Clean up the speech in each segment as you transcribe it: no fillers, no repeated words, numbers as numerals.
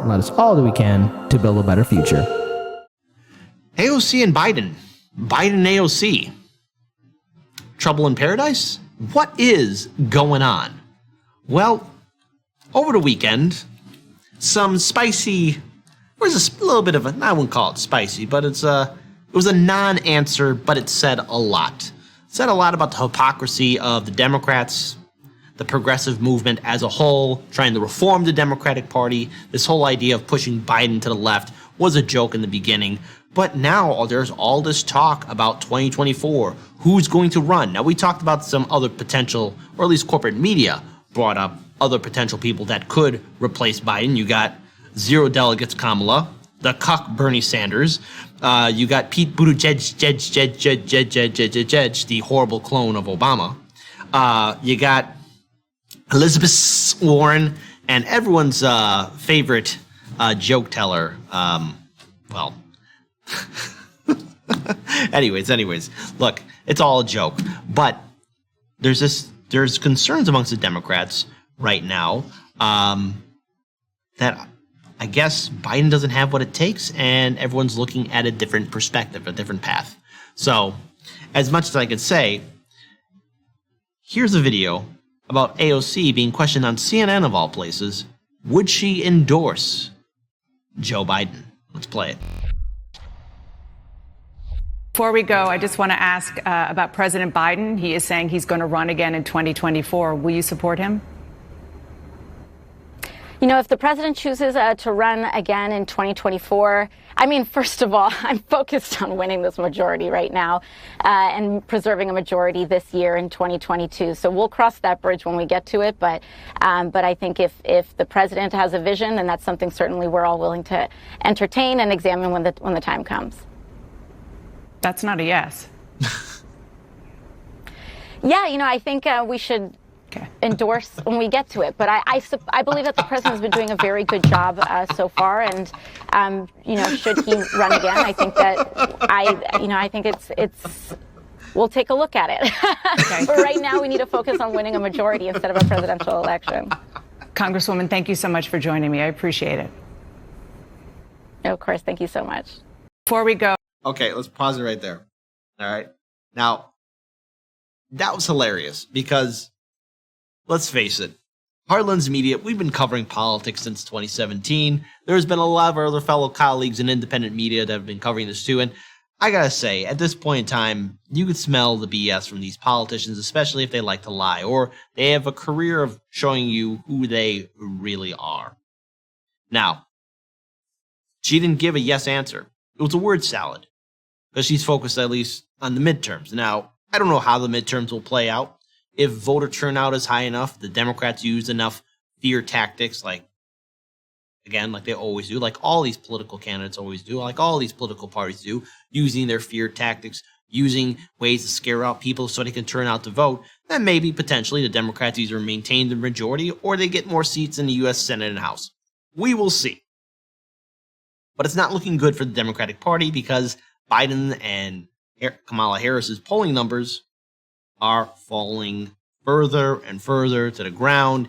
and let us all do we can to build a better future. AOC and Biden. Biden and AOC. Trouble in paradise? What is going on? Well, over the weekend, some spicy, or a little bit of a, I wouldn't call it spicy, but it was a non-answer, but it said a lot. It said a lot about the hypocrisy of the Democrats, the progressive movement as a whole, trying to reform the Democratic Party. This whole idea of pushing Biden to the left was a joke in the beginning. But now there's all this talk about 2024, who's going to run. Now, we talked about some other potential, or at least corporate media brought up other potential people that could replace Biden. You got zero delegates Kamala, the cuck Bernie Sanders. You got Pete Buttigieg, the horrible clone of Obama. You got Elizabeth Warren, and everyone's favorite joke teller. Well, anyways, look, it's all a joke. But there's concerns amongst the Democrats right now that I guess Biden doesn't have what it takes, and everyone's looking at a different perspective, a different path. So, as much as I could say, here's a video about AOC being questioned on CNN of all places. Would she endorse Joe Biden? Let's play it. Before we go, I just want to ask about President Biden. He is saying he's going to run again in 2024. Will you support him? You know, if the president chooses to run again in 2024, I mean, first of all, I'm focused on winning this majority right now and preserving a majority this year in 2022. So we'll cross that bridge when we get to it. But I think if the president has a vision, then that's something certainly we're all willing to entertain and examine when the time comes. That's not a yes. Yeah, you know, I think we should endorse when we get to it. But I believe that the president has been doing a very good job so far. And, you know, should he run again, I think that I think it's we'll take a look at it. Okay. But right now we need to focus on winning a majority instead of a presidential election. Congresswoman, thank you so much for joining me. I appreciate it. No, of course. Thank you so much. Before we go. Okay, let's pause it right there. All right. Now, that was hilarious because, let's face it, Heartland's Media, we've been covering politics since 2017. There's been a lot of our other fellow colleagues in independent media that have been covering this too. And I gotta say, at this point in time, you could smell the BS from these politicians, especially if they like to lie or they have a career of showing you who they really are. Now, she didn't give a yes answer. It was a word salad because she's focused at least on the midterms. Now, I don't know how the midterms will play out. If voter turnout is high enough, the Democrats use enough fear tactics, like they always do, like all these political candidates always do, like all these political parties do, using their fear tactics, using ways to scare out people so they can turn out to vote, then maybe potentially the Democrats either maintain the majority or they get more seats in the U.S. Senate and House. We will see. But it's not looking good for the Democratic Party because Biden and Kamala Harris's polling numbers are falling further and further to the ground.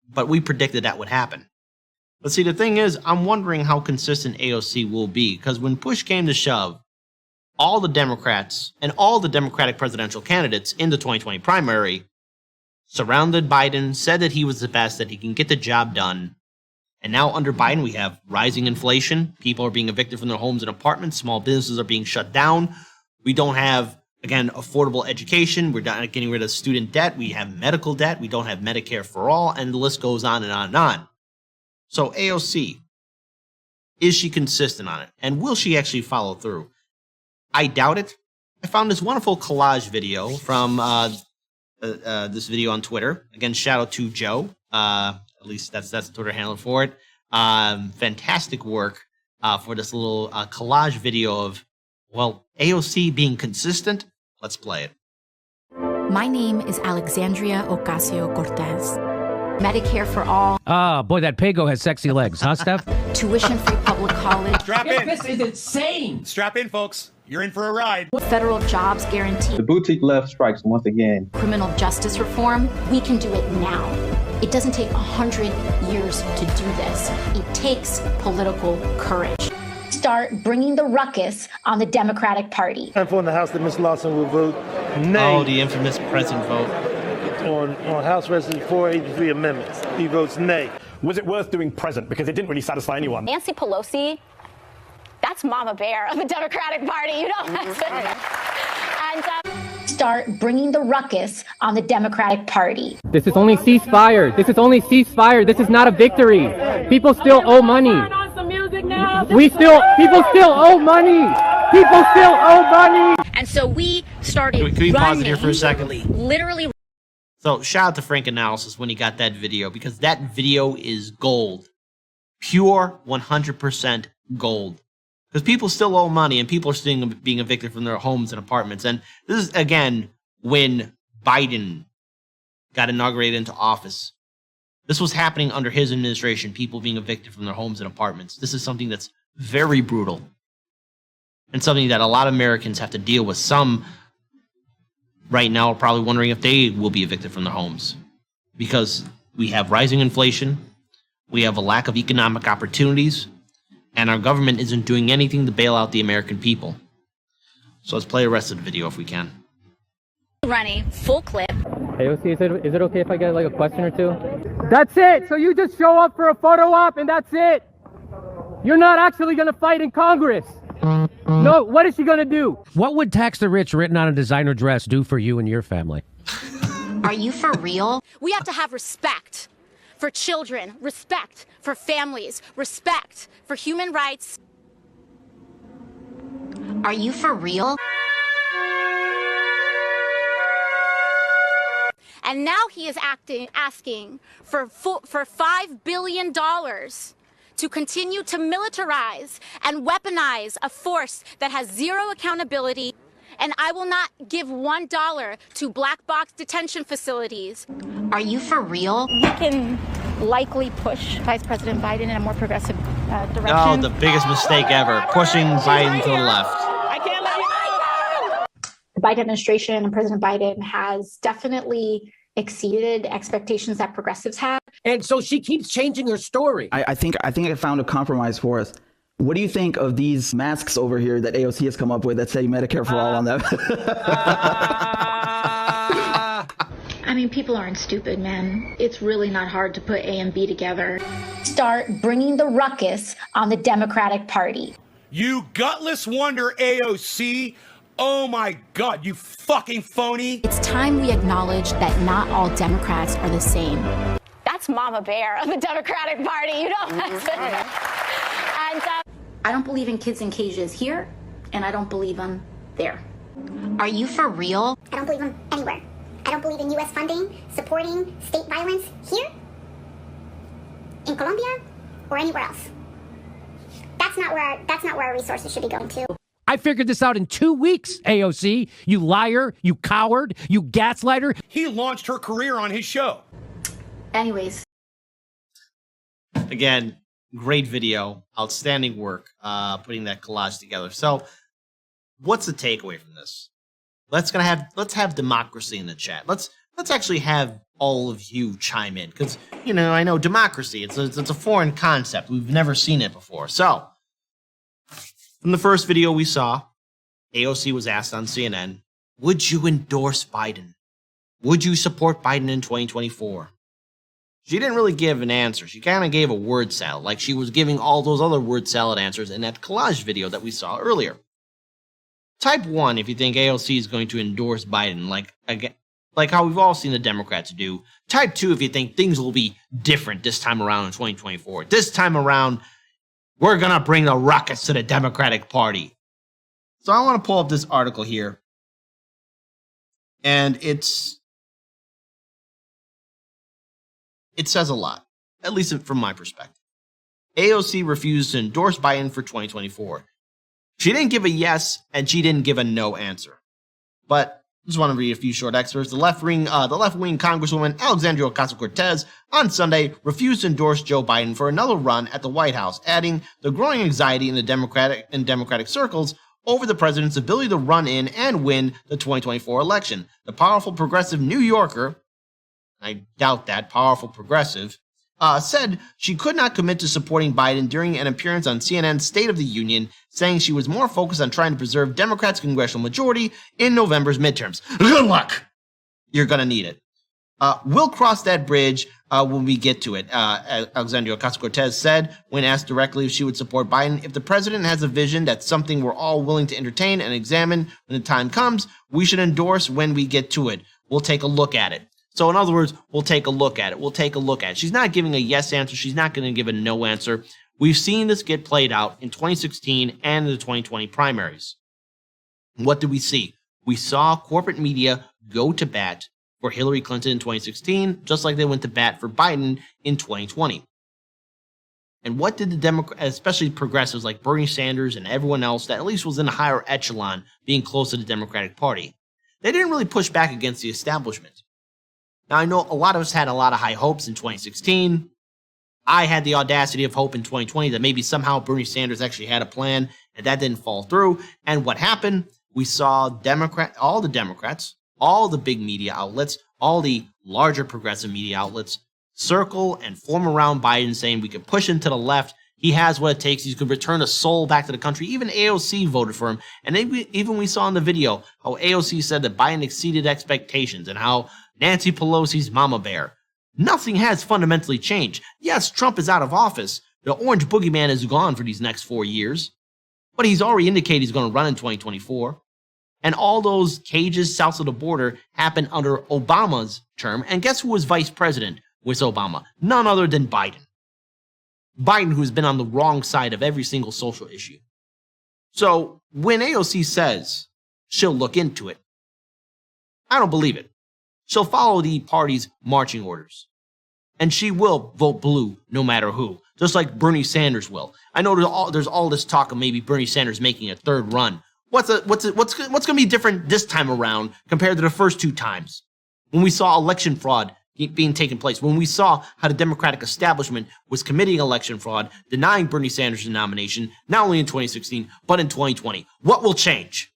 But we predicted that would happen. But see, the thing is, I'm wondering how consistent AOC will be, because when push came to shove, all the Democrats and all the Democratic presidential candidates in the 2020 primary surrounded Biden, said that he was the best, that he can get the job done. And now under Biden, we have rising inflation. People are being evicted from their homes and apartments. Small businesses are being shut down. We don't have, again, affordable education. We're not getting rid of student debt. We have medical debt. We don't have Medicare for all. And the list goes on and on and on. So AOC, is she consistent on it? And will she actually follow through? I doubt it. I found this wonderful collage video from this video on Twitter. Again, shout out to Joe. At least that's the Twitter handle for it. Fantastic work for this little collage video of, well, AOC being consistent. Let's play it. My name is Alexandria Ocasio-Cortez. Medicare for all. Ah, boy, that Pago has sexy legs, huh, Steph? Tuition-free public college. Strap in. This is insane. Strap in, folks. you're in for a ride. Federal jobs guarantee. The boutique left strikes once again. Criminal justice reform. We can do it now. It doesn't take 100 years to do this. It takes political courage. Start bringing the ruckus on the Democratic Party. I'm in the House that Ms. Lawson will vote nay. Oh, the infamous president vote. On House Resolution 483 amendments. He votes nay. Was it worth doing present? Because it didn't really satisfy anyone. Nancy Pelosi, that's Mama Bear of the Democratic Party. You know that. And Start bringing the ruckus on the Democratic Party. This is only ceasefire. This is only ceasefire. This is not a victory. People still owe money. People still owe money. People still owe money. And so we started Can we pause it here for a second? Literally. So shout out to Frank Analysis when he got that video, because that video is gold. Pure 100% gold. Because people still owe money and people are still being evicted from their homes and apartments. And this is, again, when Biden got inaugurated into office. This was happening under his administration, people being evicted from their homes and apartments. This is something that's very brutal and something that a lot of Americans have to deal with. Some right now are probably wondering if they will be evicted from their homes because we have rising inflation, we have a lack of economic opportunities, and our government isn't doing anything to bail out the American people. So let's play the rest of the video if we can. running full clip. AOC, is it okay if I get like a question or two? That's it. So you just show up for a photo op and that's it. You're not actually going to fight in Congress. No, what is she going to do? What would tax the rich written on a designer dress do for you and your family? Are you for real? We have to have respect for children, respect for families, respect for human rights. Are you for real? And now he is asking for $5 billion to continue to militarize and weaponize a force that has zero accountability. And I will not give $1 to black box detention facilities. Are you for real? We can likely push Vice President Biden in a more progressive direction. Oh, the biggest mistake ever, pushing Biden to the left. The Biden administration and President Biden has definitely exceeded expectations that progressives have. And so she keeps changing her story. I think I found a compromise for us. What do you think of these masks over here that AOC has come up with that say Medicare for all on them? I mean, people aren't stupid, man. It's really not hard to put A and B together. Start bringing the ruckus on the Democratic Party. You gutless wonder, AOC. Oh my God, you fucking phony. It's time we acknowledge that not all Democrats are the same. That's Mama Bear of the Democratic Party. You know that. And I don't believe in kids in cages here, and I don't believe them there. Are you for real? I don't believe them anywhere. I don't believe in U.S. funding supporting state violence here, in Colombia, or anywhere else. That's not where our resources should be going to. I figured this out in 2 weeks, AOC. You liar, you coward, you gaslighter. He launched her career on his show. Anyways. Again, great video, outstanding work, putting that collage together. So, what's the takeaway from this? Let's have democracy in the chat. Let's actually have all of you chime in, because I know democracy. It's a foreign concept. We've never seen it before. So, from the first video we saw, AOC was asked on CNN, "Would you endorse Biden? Would you support Biden in 2024?" She didn't really give an answer. She kind of gave a word salad, like she was giving all those other word salad answers in that collage video that we saw earlier. Type 1 if you think AOC is going to endorse Biden, like how we've all seen the Democrats do. Type 2 if you think things will be different this time around in 2024. This time around, we're going to bring the ruckus to the Democratic Party. So I want to pull up this article here. And it says a lot, at least from my perspective. AOC refused to endorse Biden for 2024. She didn't give a yes, and she didn't give a no answer. But I just want to read a few short excerpts. The left-wing Congresswoman Alexandria Ocasio-Cortez on Sunday refused to endorse Joe Biden for another run at the White House, adding the growing anxiety in Democratic circles over the president's ability to run in and win the 2024 election. The powerful progressive New Yorker, I doubt that, powerful progressive, said she could not commit to supporting Biden during an appearance on CNN's State of the Union, saying she was more focused on trying to preserve Democrats' congressional majority in November's midterms. Good luck! You're going to need it. We'll cross that bridge when we get to it, Alexandria Ocasio-Cortez said when asked directly if she would support Biden. If the president has a vision that's something we're all willing to entertain and examine when the time comes, we should endorse when we get to it. We'll take a look at it. So in other words, we'll take a look at it. We'll take a look at it. She's not giving a yes answer. She's not going to give a no answer. We've seen this get played out in 2016 and in the 2020 primaries. What did we see? We saw corporate media go to bat for Hillary Clinton in 2016, just like they went to bat for Biden in 2020. And what did the Democrats, especially progressives like Bernie Sanders and everyone else that at least was in a higher echelon being close to the Democratic Party, they didn't really push back against the establishment. Now, I know a lot of us had a lot of high hopes in 2016. I had the audacity of hope in 2020 that maybe somehow Bernie Sanders actually had a plan, and that didn't fall through. And what happened? We saw all the Democrats, all the big media outlets, all the larger progressive media outlets circle and form around Biden, saying we can push him to the left. He has what it takes. He could return a soul back to the country. Even AOC voted for him. And even we saw in the video how AOC said that Biden exceeded expectations and how Nancy Pelosi's mama bear. Nothing has fundamentally changed. Yes, Trump is out of office. The orange boogeyman is gone for these next 4 years. But he's already indicated he's going to run in 2024. And all those cages south of the border happened under Obama's term. And guess who was vice president with Obama? None other than Biden. Biden, who's been on the wrong side of every single social issue. So when AOC says she'll look into it, I don't believe it. She'll follow the party's marching orders. And she will vote blue no matter who, just like Bernie Sanders will. I know there's all this talk of maybe Bernie Sanders making a third run. What's going to be different this time around compared to the first two times when we saw election fraud being taken place, when we saw how the Democratic establishment was committing election fraud, denying Bernie Sanders the nomination, not only in 2016, but in 2020. What will change?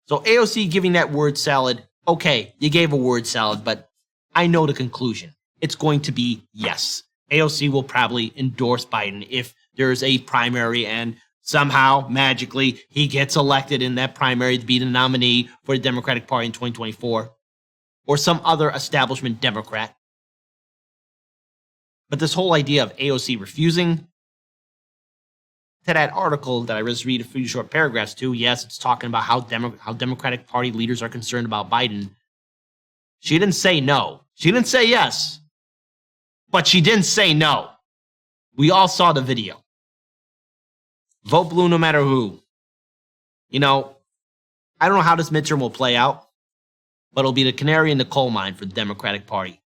So AOC giving that word salad, okay, you gave a word salad, but I know the conclusion. It's going to be yes. AOC will probably endorse Biden if there's a primary and somehow, magically, he gets elected in that primary to be the nominee for the Democratic Party in 2024. Or some other establishment Democrat. But this whole idea of AOC refusing, to that article that I just read a few short paragraphs to, yes, it's talking about how Democratic Party leaders are concerned about Biden. She didn't say no. She didn't say yes. But she didn't say no. We all saw the video. Vote blue no matter who. You know, I don't know how this midterm will play out, but it'll be the canary in the coal mine for the Democratic Party.